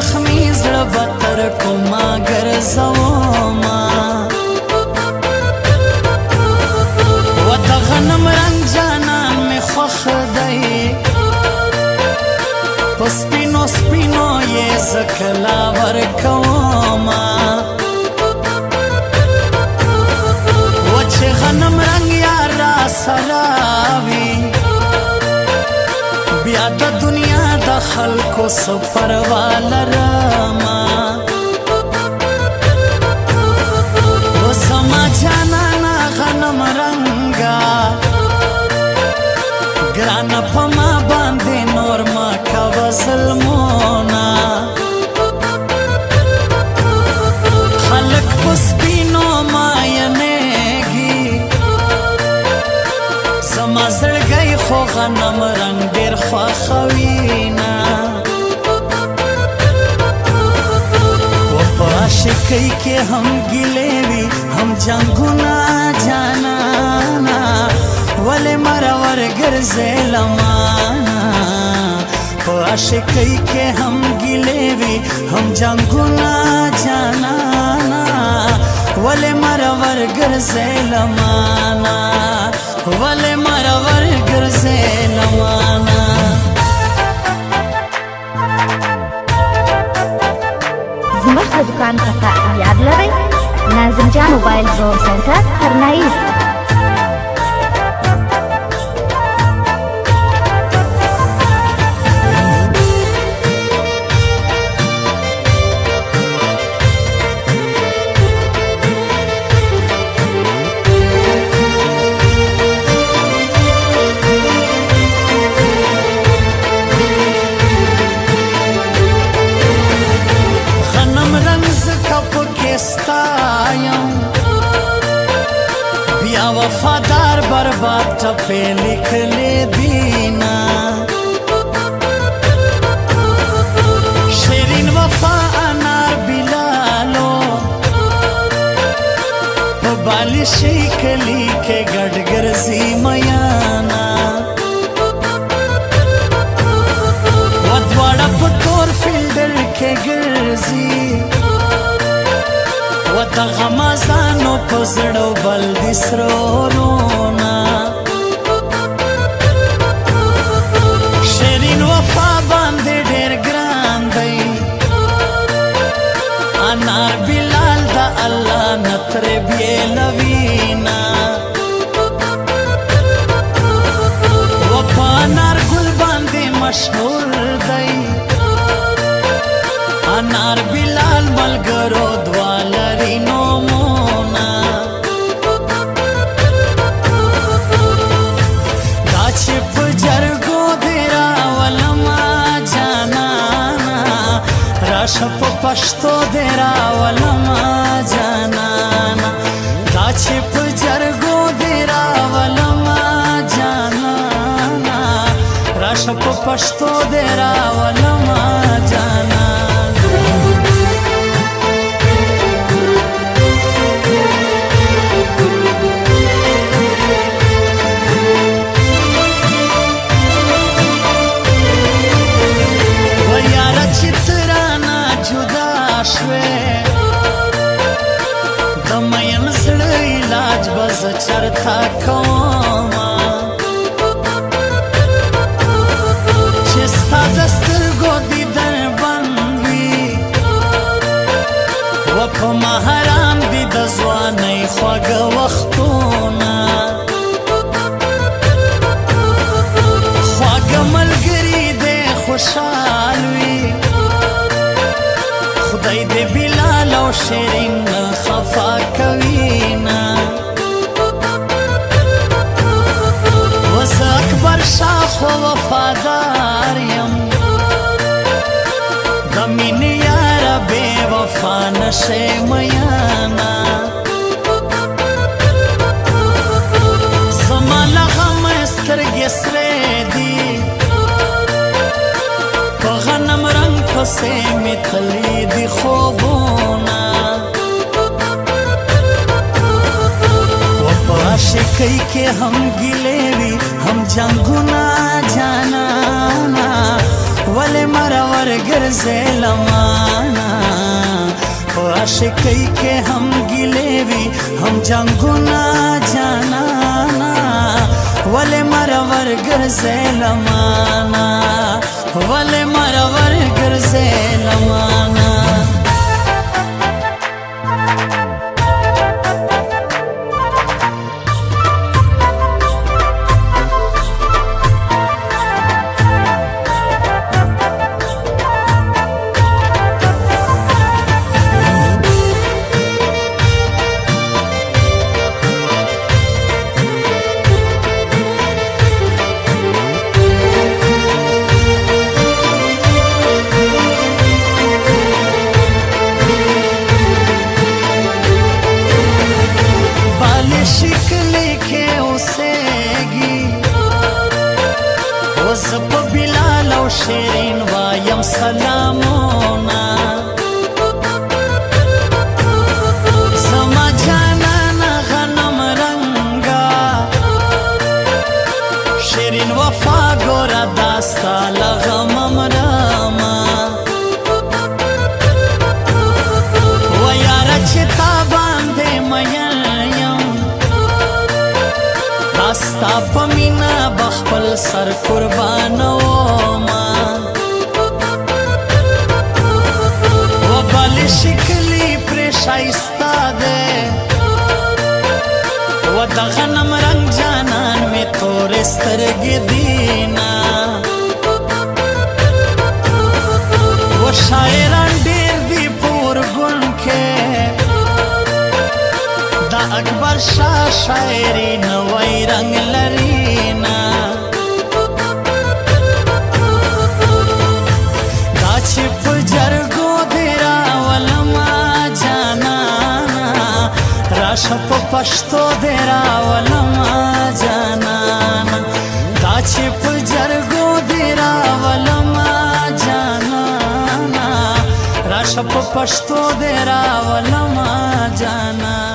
زخمی زړه بتر کوما ګرځوما و د غنم رنگ جانان می خوښ دی په سپینو سپینو یې زه کله ورکوما و چې غنم رنگ یار را سره وي بیا د دنیا د خلکو څه پروا لرمه و زما جانانه غنم رنګه ګرانه په ما باندې نور مه کوه ظلمونه خلک په سپینو ماینېږي زما زړګی خو غنم رنګ ډېر خوښوینه و په عاشقۍ کې هم ګیلې وي هم جنګونه جانانه ولې مرور ګرځې لمانه په عاشقۍ کې هم ګیلې وي هم جنګونه جانانه ولې مرور ګرځې لمانه ولې مرور ګرځې لمانه زموږ د دکان پته یاد لرئ؟ ناظم جان موبایل زون سنټر هرنایي بیا وفادار برباد ټپې لیکلې دینا شیرین وفا انار بلالو په بالشي کلی کې ګډ ګرځي میانا و دواړه په تور فیلډر کې ګرځي و د غمازانو په زړو بل دي سرورونه شیرین وفا باندې ډېر ګران دی انار بلال د الله نه ترې بیلوینا و په انار ګل باندې مشهور دی انار بلال ملګرو دوالري نومونه دا چې په جرګو دې راولمه جانانه راشه په پښتو دې راولمه جانانه دا چې په جرګو دې راولمه جانانه راشه په پښتو دې راولمه جانانه چرتا کوما چې ستا د سترګو دیدن بند وي و په ما حرام دي د ځوانۍ خواږه وختونه خواږه ملګري دې خوشحال وي خدای دې بلال او شیرین خفا کوینه اکبر شاه خو وفادار یم د مینې یاره بې وفا نشې میانا زما له غمه سترګې سرې دي په غنم رنګ پسې مې تللي دي خوبونه و په عاشقۍ کې هم ګیلې وي هم جنګونه جانانا ولې مرور ګرځې ګرځې لمانا په عاشقۍ کې هم ګیلې وي هم جنګونه جانانا ولې مرور ګرځې لمانا ولې مرور ګرځې لمانا زپ بلال او شیرین وایم سلامونا زما جانانا غنم رنگا شیرین وفا گورا داستا لغمم راما و یارا چتا بانده مینیم داستا پمینا بخپل سر قربانو ما و بل شکلی پر شایستا ده و د غنم رنگ جانان می تور سترګې دینا و شاعران ډیر دی پور ګون کې دا اکبر شاه شاعری نوای رنگ لرینا دا چې په جرګو دی راولما جانانا راشه په پښتو دی راولما جانانا دا چې په جرګو دی راولما جانانا راشه په پښتو دی راولما جانانا